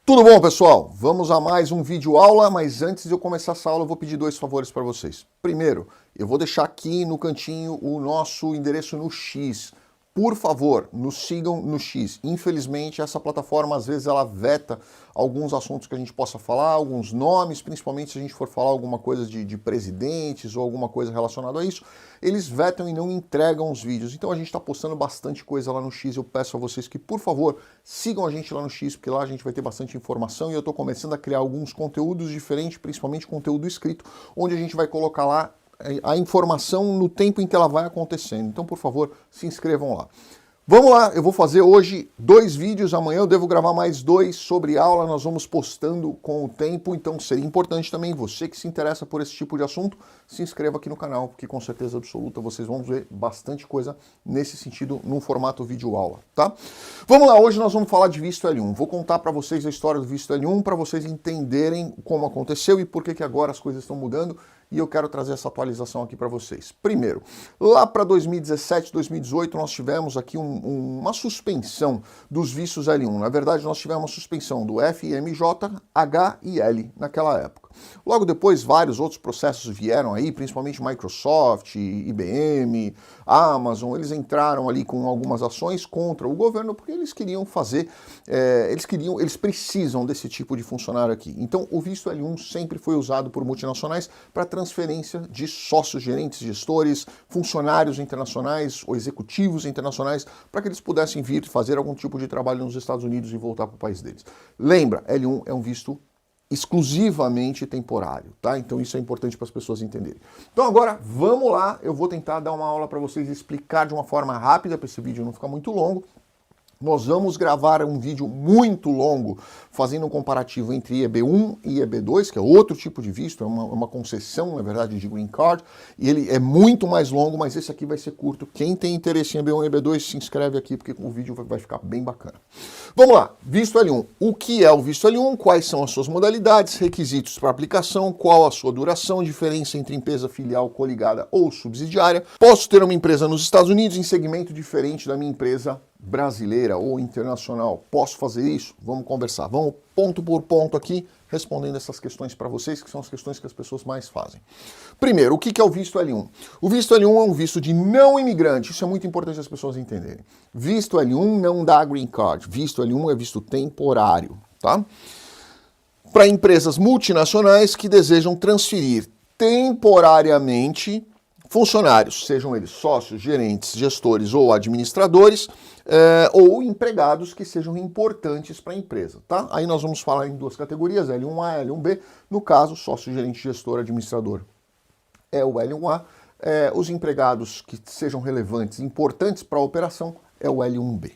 Tudo bom, pessoal? Vamos a mais um vídeo aula, mas antes de eu começar essa aula eu vou pedir dois favores para vocês. Primeiro, eu vou deixar aqui no cantinho o nosso endereço no X. Por favor, nos sigam no X. Infelizmente, essa plataforma, às vezes, ela veta alguns assuntos que a gente possa falar, alguns nomes, principalmente se a gente for falar alguma coisa de presidentes ou alguma coisa relacionada a isso, eles vetam e não entregam os vídeos. Então a gente está postando bastante coisa lá no X. Eu peço a vocês que, por favor, sigam a gente lá no X, porque lá a gente vai ter bastante informação e eu estou começando a criar alguns conteúdos diferentes, principalmente conteúdo escrito, onde a gente vai colocar lá a informação no tempo em que ela vai acontecendo. Então, por favor, se inscrevam lá. Vamos lá, eu vou fazer hoje 2 vídeos, amanhã eu devo gravar mais 2 sobre aula, nós vamos postando com o tempo, então seria importante também, você que se interessa por esse tipo de assunto, se inscreva aqui no canal, porque com certeza absoluta vocês vão ver bastante coisa nesse sentido, no formato vídeo aula, tá? Vamos lá, hoje nós vamos falar de visto L1, vou contar para vocês a história do visto L1, para vocês entenderem como aconteceu e por que agora as coisas estão mudando, e eu quero trazer essa atualização aqui para vocês. Primeiro, lá para 2017, 2018, nós tivemos aqui uma suspensão dos vistos L1. Na verdade, nós tivemos uma suspensão do FMJ, H e L naquela época. Logo depois, vários outros processos vieram aí, principalmente Microsoft, IBM, Amazon, eles entraram ali com algumas ações contra o governo porque eles queriam fazer, eles precisam desse tipo de funcionário aqui. Então, o visto L1 sempre foi usado por multinacionais para transferência de sócios, gerentes, gestores, funcionários internacionais ou executivos internacionais para que eles pudessem vir fazer algum tipo de trabalho nos Estados Unidos e voltar para o país deles. Lembra, L1 é um visto exclusivamente temporário, tá? Então isso é importante para as pessoas entenderem. Então agora, vamos lá, eu vou tentar dar uma aula para vocês, explicar de uma forma rápida, para esse vídeo não ficar muito longo. Nós vamos gravar um vídeo muito longo, fazendo um comparativo entre EB1 e EB2, que é outro tipo de visto, é uma concessão, na verdade, de Green Card, e ele é muito mais longo, mas esse aqui vai ser curto. Quem tem interesse em EB1 e EB2, se inscreve aqui, porque o vídeo vai ficar bem bacana. Vamos lá, visto L1. O que é o visto L1? Quais são as suas modalidades, requisitos para aplicação, qual a sua duração, diferença entre empresa filial, coligada ou subsidiária. Posso ter uma empresa nos Estados Unidos em segmento diferente da minha empresa brasileira ou internacional. Posso fazer isso? Vamos conversar. Vamos ponto por ponto aqui, respondendo essas questões para vocês, que são as questões que as pessoas mais fazem. Primeiro, o que é o visto L1? O visto L1 é um visto de não imigrante. Isso é muito importante as pessoas entenderem. Visto L1 não dá Green Card. Visto L1 é visto temporário, tá? Para empresas multinacionais que desejam transferir temporariamente funcionários, sejam eles sócios, gerentes, gestores ou administradores, ou empregados que sejam importantes para a empresa, tá? Aí nós vamos falar em 2 categorias, L1A e L1B. No caso, sócio, gerente, gestor, administrador é o L1A. Os empregados que sejam relevantes, importantes para a operação, é o L1B.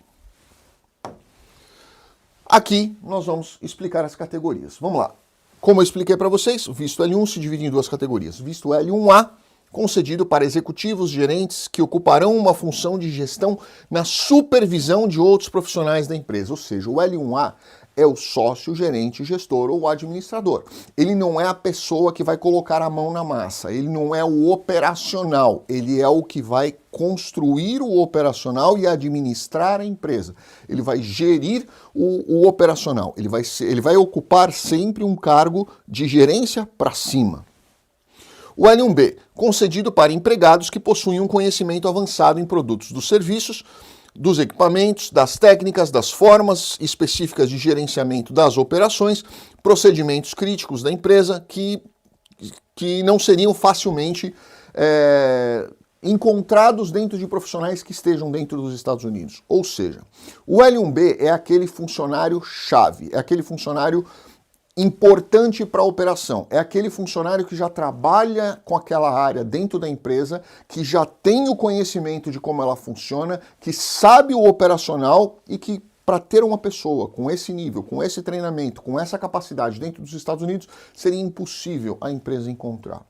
Aqui nós vamos explicar as categorias. Vamos lá. Como eu expliquei para vocês, o visto L1 se divide em 2 categorias. Visto L1A, concedido para executivos, gerentes que ocuparão uma função de gestão na supervisão de outros profissionais da empresa. Ou seja, o L1A é o sócio, gerente, gestor ou administrador. Ele não é a pessoa que vai colocar a mão na massa, ele não é o operacional, ele é o que vai construir o operacional e administrar a empresa. Ele vai gerir o operacional, ele vai ocupar sempre um cargo de gerência para cima. O L1B, concedido para empregados que possuem um conhecimento avançado em produtos dos serviços, dos equipamentos, das técnicas, das formas específicas de gerenciamento das operações, procedimentos críticos da empresa que não seriam facilmente encontrados dentro de profissionais que estejam dentro dos Estados Unidos. Ou seja, o L1B é aquele funcionário-chave, é aquele funcionário importante para a operação. É aquele funcionário que já trabalha com aquela área dentro da empresa, que já tem o conhecimento de como ela funciona, que sabe o operacional e que, para ter uma pessoa com esse nível, com esse treinamento, com essa capacidade dentro dos Estados Unidos, seria impossível a empresa encontrar.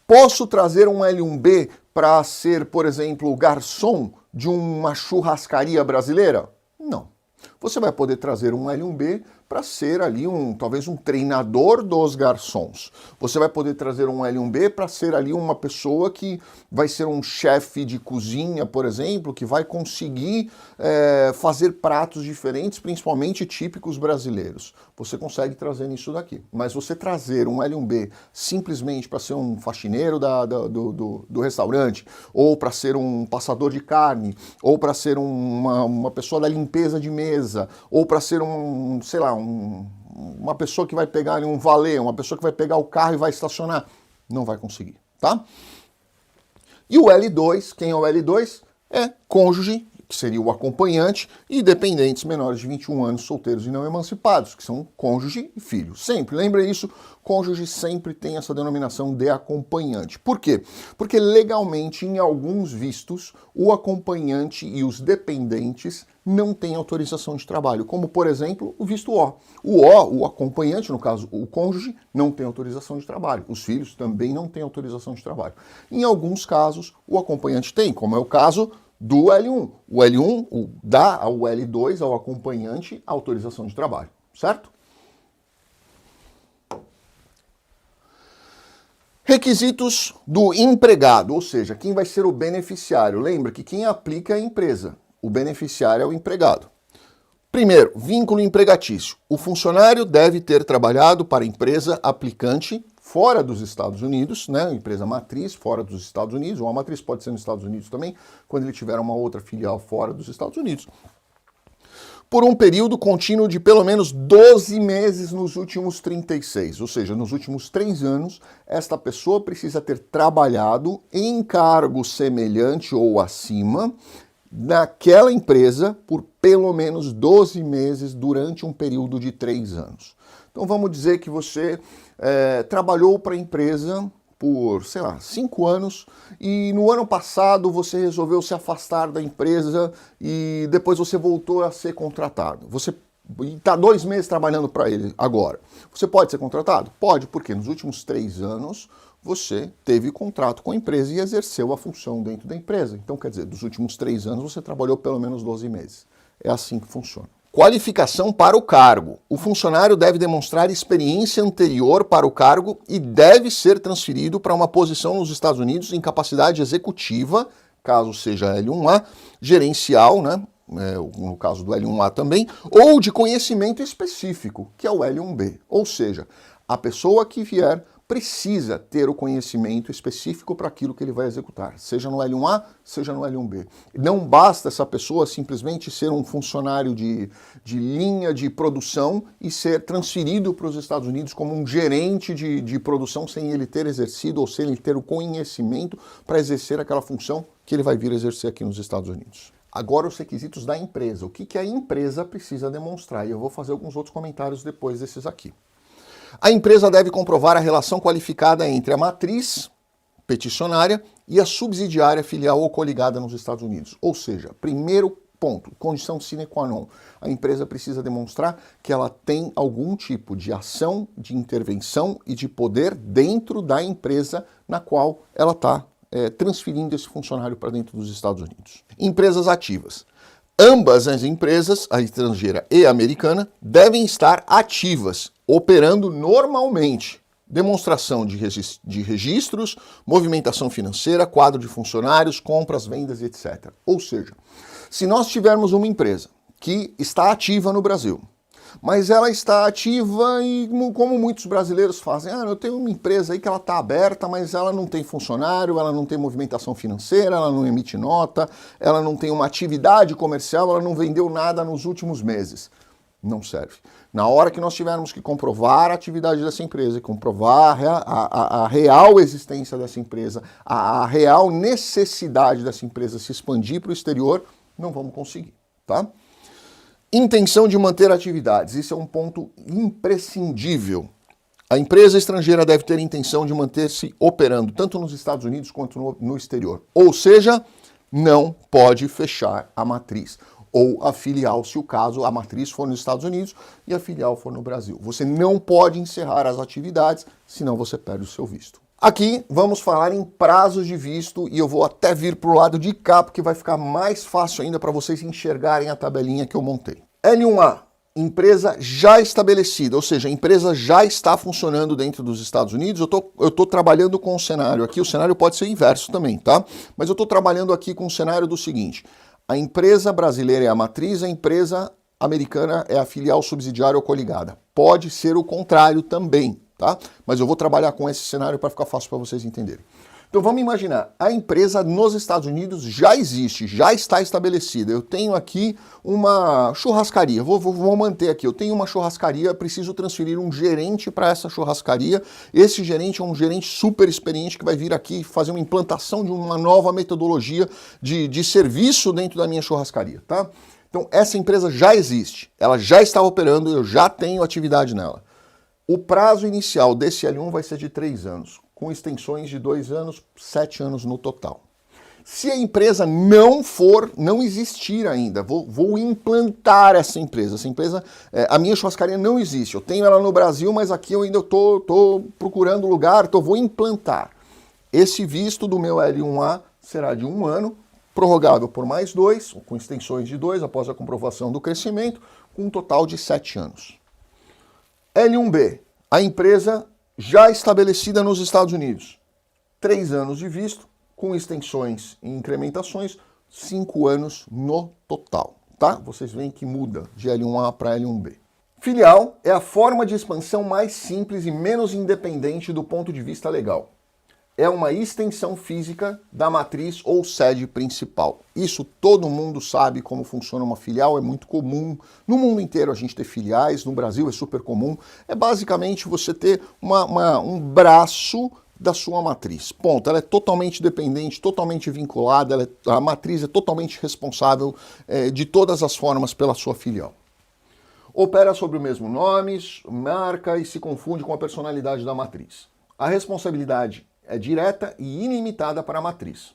Posso trazer um L1B para ser, por exemplo, garçom de uma churrascaria brasileira? Não. Você vai poder trazer um L1B para ser ali talvez um treinador dos garçons. Você vai poder trazer um L1B para ser ali uma pessoa que vai ser um chefe de cozinha, por exemplo, que vai conseguir fazer pratos diferentes, principalmente típicos brasileiros. Você consegue trazer isso daqui. Mas você trazer um L1B simplesmente para ser um faxineiro do restaurante, ou para ser um passador de carne, ou para ser uma pessoa da limpeza de mesa, ou para ser uma pessoa que vai pegar ali um valet, uma pessoa que vai pegar o carro e vai estacionar, não vai conseguir, tá? E o L2, quem é o L2? É cônjuge, que seria o acompanhante, e dependentes menores de 21 anos, solteiros e não emancipados, que são cônjuge e filho. Sempre, lembra isso, cônjuge sempre tem essa denominação de acompanhante. Por quê? Porque legalmente, em alguns vistos, o acompanhante e os dependentes não têm autorização de trabalho, como, por exemplo, o visto O. O acompanhante, no caso, o cônjuge, não tem autorização de trabalho. Os filhos também não têm autorização de trabalho. Em alguns casos, o acompanhante tem, como é o caso do L1. O L1 dá ao L2, ao acompanhante, autorização de trabalho, certo? Requisitos do empregado, ou seja, quem vai ser o beneficiário. Lembra que quem aplica é a empresa, o beneficiário é o empregado. Primeiro, vínculo empregatício. O funcionário deve ter trabalhado para a empresa aplicante fora dos Estados Unidos, né? Empresa matriz fora dos Estados Unidos, ou a matriz pode ser nos Estados Unidos também, quando ele tiver uma outra filial fora dos Estados Unidos, por um período contínuo de pelo menos 12 meses nos últimos 36, ou seja, nos últimos 3 anos, esta pessoa precisa ter trabalhado em cargo semelhante ou acima naquela empresa por pelo menos 12 meses durante um período de 3 anos. Então vamos dizer que você trabalhou para a empresa por, 5 anos e no ano passado você resolveu se afastar da empresa e depois você voltou a ser contratado. Você está 2 meses trabalhando para ele agora. Você pode ser contratado? Pode, porque nos últimos 3 anos você teve contrato com a empresa e exerceu a função dentro da empresa. Então, quer dizer, dos últimos 3 anos você trabalhou pelo menos 12 meses. É assim que funciona. Qualificação para o cargo. O funcionário deve demonstrar experiência anterior para o cargo e deve ser transferido para uma posição nos Estados Unidos em capacidade executiva, caso seja L1A, gerencial, né? No caso do L1A também, ou de conhecimento específico, que é o L1B. Ou seja, a pessoa que vier precisa ter o conhecimento específico para aquilo que ele vai executar, seja no L1A, seja no L1B. Não basta essa pessoa simplesmente ser um funcionário de linha de produção e ser transferido para os Estados Unidos como um gerente de produção sem ele ter exercido ou sem ele ter o conhecimento para exercer aquela função que ele vai vir exercer aqui nos Estados Unidos. Agora os requisitos da empresa. O que a empresa precisa demonstrar? E eu vou fazer alguns outros comentários depois desses aqui. A empresa deve comprovar a relação qualificada entre a matriz peticionária e a subsidiária filial ou coligada nos Estados Unidos. Ou seja, primeiro ponto, condição sine qua non. A empresa precisa demonstrar que ela tem algum tipo de ação, de intervenção e de poder dentro da empresa na qual ela está transferindo esse funcionário para dentro dos Estados Unidos. Empresas ativas. Ambas as empresas, a estrangeira e a americana, devem estar ativas, operando normalmente. Demonstração de registros, movimentação financeira, quadro de funcionários, compras, vendas, etc. Ou seja, se nós tivermos uma empresa que está ativa no Brasil, mas ela está ativa e, como muitos brasileiros fazem, eu tenho uma empresa aí que ela está aberta, mas ela não tem funcionário, ela não tem movimentação financeira, ela não emite nota, ela não tem uma atividade comercial, ela não vendeu nada nos últimos meses. Não serve. Na hora que nós tivermos que comprovar a atividade dessa empresa, comprovar a real existência dessa empresa, a real necessidade dessa empresa se expandir para o exterior, não vamos conseguir, tá? Intenção de manter atividades. Isso é um ponto imprescindível. A empresa estrangeira deve ter intenção de manter-se operando tanto nos Estados Unidos quanto no exterior. Ou seja, não pode fechar a matriz ou a filial, se o caso a matriz for nos Estados Unidos e a filial for no Brasil. Você não pode encerrar as atividades, senão você perde o seu visto. Aqui vamos falar em prazos de visto e eu vou até vir para o lado de cá porque vai ficar mais fácil ainda para vocês enxergarem a tabelinha que eu montei. L1A, Empresa já estabelecida, ou seja, a empresa já está funcionando dentro dos Estados Unidos. Eu tô trabalhando com um cenário aqui, o cenário pode ser inverso também, tá? Mas eu estou trabalhando aqui com um cenário do seguinte: a empresa brasileira é a matriz, a empresa americana é a filial subsidiária ou coligada. Pode ser o contrário também, tá? Mas eu vou trabalhar com esse cenário para ficar fácil para vocês entenderem. Então vamos imaginar, a empresa nos Estados Unidos já existe, já está estabelecida. Eu tenho aqui uma churrascaria, vou manter aqui, eu tenho uma churrascaria, preciso transferir um gerente para essa churrascaria. Esse gerente é um gerente super experiente que vai vir aqui fazer uma implantação de uma nova metodologia de serviço dentro da minha churrascaria, tá? Então essa empresa já existe, ela já está operando, eu já tenho atividade nela. O prazo inicial desse L1 vai ser de 3 anos. Com extensões de 2 anos, 7 anos no total. Se a empresa não existir ainda, vou implantar essa empresa. Essa empresa, a minha churrascaria não existe. Eu tenho ela no Brasil, mas aqui eu ainda estou procurando lugar, vou implantar. Esse visto do meu L1A será de 1 ano, prorrogável por mais 2, com extensões de 2 após a comprovação do crescimento, com um total de 7 anos. L1B, a empresa já estabelecida nos Estados Unidos. 3 anos de visto, com extensões e incrementações, 5 anos no total, tá? Vocês veem que muda de L1A para L1B. Filial é a forma de expansão mais simples e menos independente do ponto de vista legal. É uma extensão física da matriz ou sede principal. Isso todo mundo sabe como funciona uma filial, é muito comum. No mundo inteiro a gente ter filiais, no Brasil é super comum. É basicamente você ter um braço da sua matriz. Ponto. Ela é totalmente dependente, totalmente vinculada, a matriz é totalmente responsável de todas as formas pela sua filial. Opera sob o mesmo nome, marca e se confunde com a personalidade da matriz. A responsabilidade é direta e ilimitada para a matriz.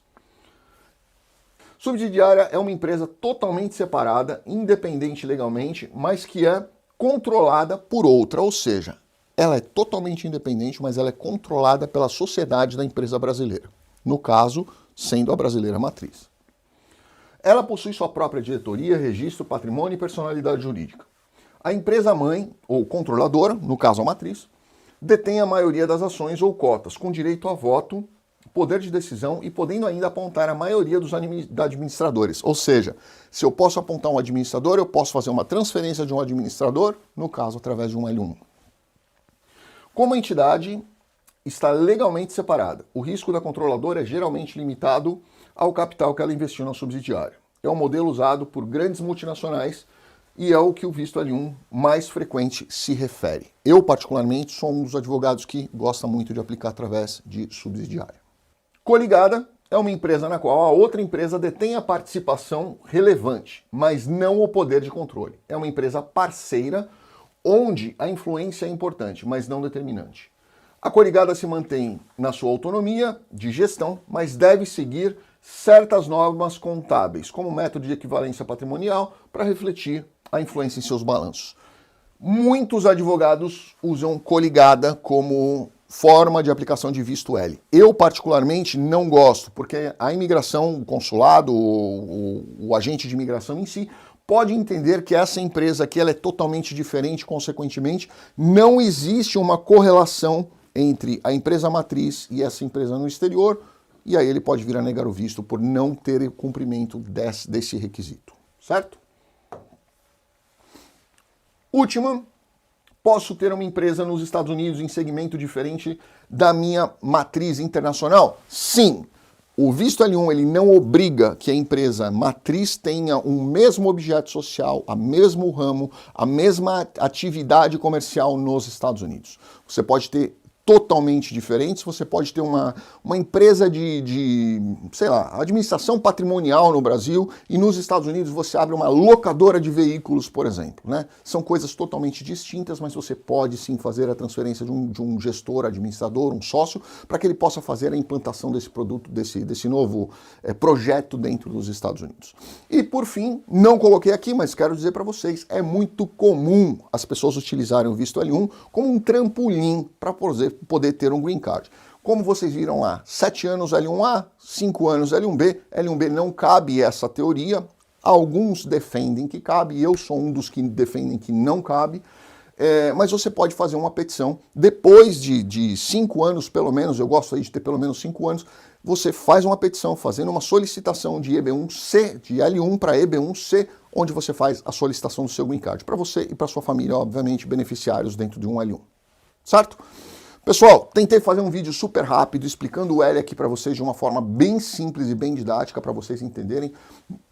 Subsidiária é uma empresa totalmente separada, independente legalmente, mas que é controlada por outra, ou seja, ela é totalmente independente, mas ela é controlada pela sociedade da empresa brasileira, no caso, sendo a brasileira matriz. Ela possui sua própria diretoria, registro, patrimônio e personalidade jurídica. A empresa mãe, ou controladora, no caso a matriz, detém a maioria das ações ou cotas, com direito a voto, poder de decisão e podendo ainda apontar a maioria dos administradores. Ou seja, se eu posso apontar um administrador, eu posso fazer uma transferência de um administrador, no caso, através de um L1. Como a entidade está legalmente separada, o risco da controladora é geralmente limitado ao capital que ela investiu na subsidiária. É um modelo usado por grandes multinacionais e é o que o visto L1 mais frequente se refere. Eu, particularmente, sou um dos advogados que gosta muito de aplicar através de subsidiária. Coligada é uma empresa na qual a outra empresa detém a participação relevante, mas não o poder de controle. É uma empresa parceira, onde a influência é importante, mas não determinante. A coligada se mantém na sua autonomia de gestão, mas deve seguir certas normas contábeis, como método de equivalência patrimonial, para refletir a influência em seus balanços. Muitos advogados usam coligada como forma de aplicação de visto L. Eu, particularmente, não gosto, porque a imigração, o consulado, o agente de imigração em si, pode entender que essa empresa aqui ela é totalmente diferente, consequentemente, não existe uma correlação entre a empresa matriz e essa empresa no exterior, e aí ele pode vir a negar o visto por não ter cumprimento desse requisito, certo? Última, posso ter uma empresa nos Estados Unidos em segmento diferente da minha matriz internacional? Sim. O visto L1 ele não obriga que a empresa matriz tenha o mesmo objeto social, o mesmo ramo, a mesma atividade comercial nos Estados Unidos. Você pode ter totalmente diferentes, você pode ter uma empresa sei lá, administração patrimonial no Brasil e nos Estados Unidos você abre uma locadora de veículos, por exemplo, né? São coisas totalmente distintas, mas você pode sim fazer a transferência de um gestor, administrador, um sócio, para que ele possa fazer a implantação desse produto, desse novo projeto dentro dos Estados Unidos. E por fim, não coloquei aqui, mas quero dizer para vocês, é muito comum as pessoas utilizarem o visto L1 como um trampolim para poder ter um green card. Como vocês viram lá, 7 anos L1A, 5 anos L1B. L1B não cabe essa teoria. Alguns defendem que cabe, e eu sou um dos que defendem que não cabe. Mas você pode fazer uma petição, depois de 5 anos pelo menos, eu gosto aí de ter pelo menos 5 anos, você faz uma petição fazendo uma solicitação de EB1C, de L1 para EB1C, onde você faz a solicitação do seu green card, para você e para sua família, obviamente, beneficiários dentro de um L1, certo? Pessoal, tentei fazer um vídeo super rápido explicando o L aqui para vocês de uma forma bem simples e bem didática para vocês entenderem.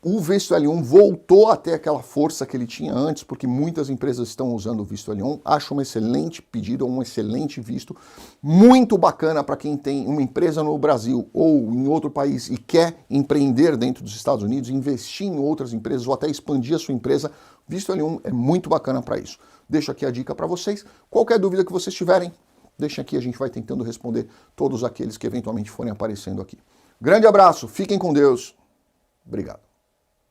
O visto L1 voltou a ter aquela força que ele tinha antes, porque muitas empresas estão usando o visto L1. Acho um excelente pedido, um excelente visto, muito bacana para quem tem uma empresa no Brasil ou em outro país e quer empreender dentro dos Estados Unidos, investir em outras empresas ou até expandir a sua empresa. Visto L1 é muito bacana para isso. Deixo aqui a dica para vocês. Qualquer dúvida que vocês tiverem, deixem aqui, a gente vai tentando responder todos aqueles que eventualmente forem aparecendo aqui. Grande abraço, fiquem com Deus. Obrigado.